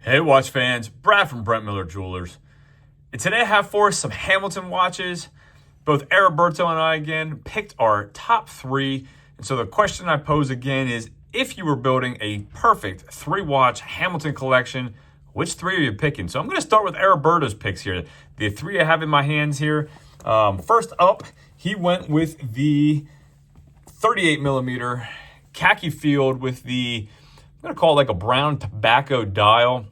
Hey watch fans, Brad from Brent Miller Jewelers. And today I have for us some Hamilton watches. Both Arberto and I again picked our top three. And so the question I pose again is, if you were building a perfect three-watch Hamilton collection, which three are you picking? So I'm going to start with Heriberto's picks here. The three I have in my hands here. First up, he went with the 38 millimeter Khaki Field with the, I'm going to call it like a brown tobacco dial.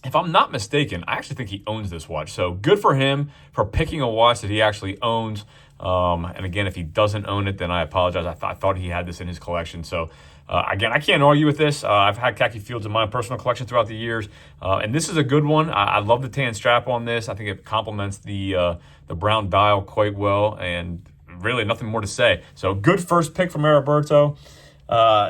If I'm not mistaken, I actually think he owns this watch. So good for him for picking a watch that he actually owns. And again, if he doesn't own it, then I apologize. I thought he had this in his collection. So again, I can't argue with this. I've had Khaki Fields in my personal collection throughout the years. And this is a good one. I love the tan strap on this. I think it complements the brown dial quite well. And really nothing more to say. So good first pick from Arberto.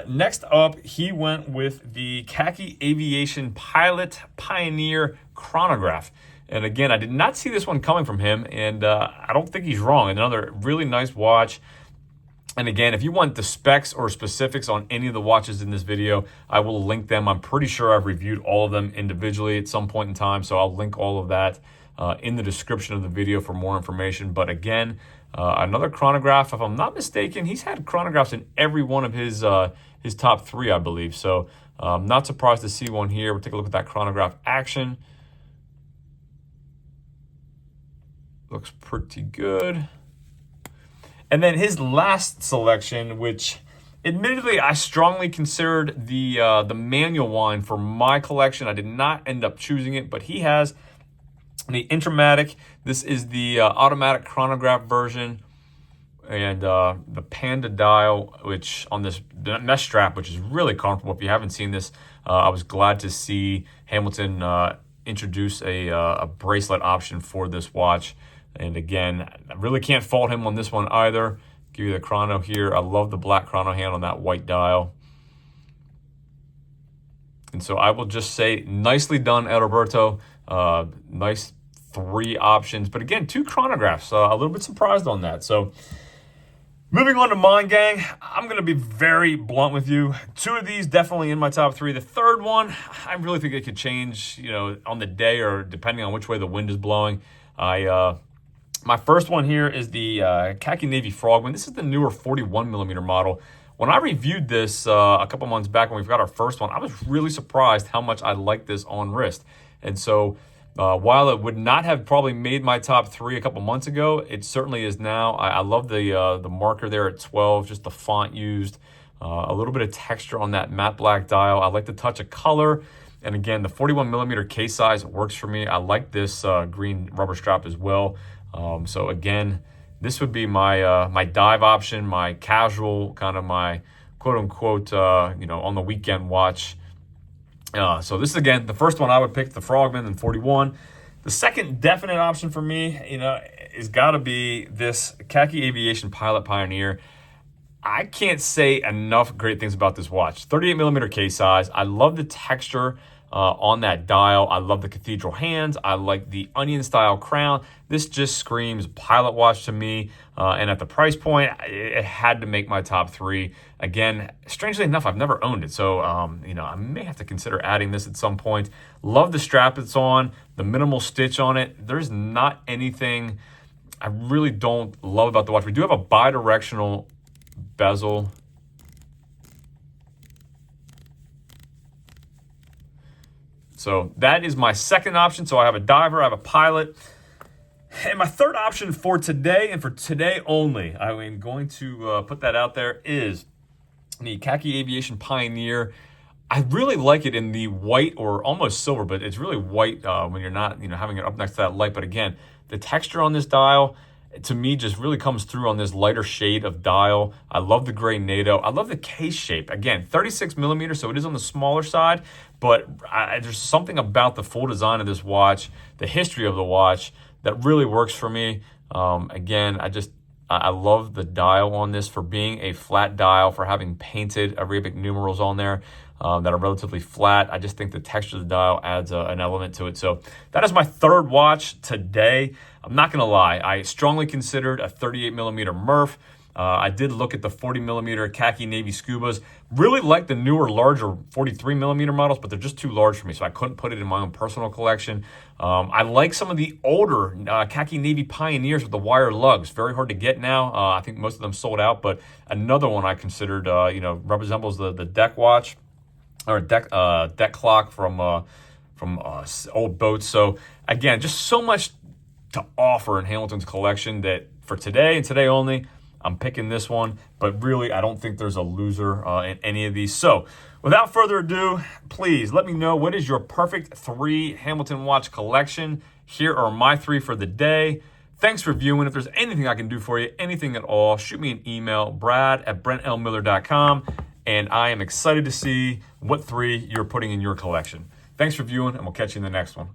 Next up, he went with the Khaki Aviation Pilot Pioneer Chronograph. And again, I did not see this one coming from him, and I don't think he's wrong. Another really nice watch. And again, if you want the specs or specifics on any of the watches in this video, I will link them. I'm pretty sure I've reviewed all of them individually at some point in time, so I'll link all of that in the description of the video for more information. But again, another chronograph, if I'm not mistaken, he's had chronographs in every one of his top three, I believe. So I'm not surprised to see one here. We'll take a look at that chronograph action. Looks pretty good. And then his last selection, which admittedly I strongly considered the manual one for my collection. I did not end up choosing it, but he has the Intra-Matic. This is the automatic chronograph version, and the Panda dial, which on this mesh strap, which is really comfortable. If you haven't seen this, I was glad to see Hamilton introduce a bracelet option for this watch. And again, I really can't fault him on this one either. Give you the chrono here. I love the black chrono hand on that white dial. And so I will just say, nicely done, Arberto. Nice three options. But again, two chronographs. A little bit surprised on that. So moving on to mine, gang, I'm going to be very blunt with you. Two of these definitely in my top three. The third one, I really think it could change, on the day or depending on which way the wind is blowing. My first one here is the Khaki Navy Frogman. This is the newer 41 millimeter model. When I reviewed this a couple months back when we got our first one, I was really surprised how much I liked this on wrist. And so while it would not have probably made my top three a couple months ago, it certainly is now. I love the marker there at 12, just the font used, a little bit of texture on that matte black dial. I like the touch of color. And again, the 41 millimeter case size works for me. I like this green rubber strap as well. So again, this would be my my dive option, my casual, kind of my quote-unquote, on the weekend watch. So this is, again, the first one I would pick, the Frogman and 41. The second definite option for me, is got to be this Khaki Aviation Pilot Pioneer. I can't say enough great things about this watch. 38 millimeter case size. I love the texture on that dial. I love the cathedral hands. I like the onion style crown. This just screams pilot watch to me. And at the price point, it had to make my top three. Again, strangely enough, I've never owned it. So, I may have to consider adding this at some point. Love the strap it's on, the minimal stitch on it. There's not anything I really don't love about the watch. We do have a bi-directional bezel. So that is my second option. So I have a diver, I have a pilot. And my third option for today, and for today only, I'm going to put that out there, is the Khaki Aviation Pioneer. I really like it in the white or almost silver, but it's really white when you're not having it up next to that light. But again, the texture on this dial, to me, just really comes through on this lighter shade of dial. I love the gray NATO. I love the case shape. Again, 36 millimeters, so it is on the smaller side, but there's something about the full design of this watch, the history of the watch, that really works for me. Again, I love the dial on this for being a flat dial, for having painted Arabic numerals on there that are relatively flat. I just think the texture of the dial adds an element to it. So that is my third watch today. I'm not going to lie. I strongly considered a 38 millimeter Murph. I did look at the 40 millimeter Khaki Navy Scubas, Really like the newer, larger 43 millimeter models, but they're just too large for me, so I couldn't put it in my own personal collection. I like some of the older khaki navy Pioneers with the wire lugs. Very hard to get now. I think most of them sold out, but another one I considered, resembles the deck watch or deck clock from old boats. So again, just so much to offer in Hamilton's collection that for today and today only, I'm picking this one, but really, I don't think there's a loser in any of these. So, without further ado, please let me know what is your perfect 3 Hamilton watch collection. Here are my 3 for the day. Thanks for viewing. If there's anything I can do for you, anything at all, shoot me an email, brad@brentlmiller.com, and I am excited to see what 3 you're putting in your collection. Thanks for viewing, and we'll catch you in the next one.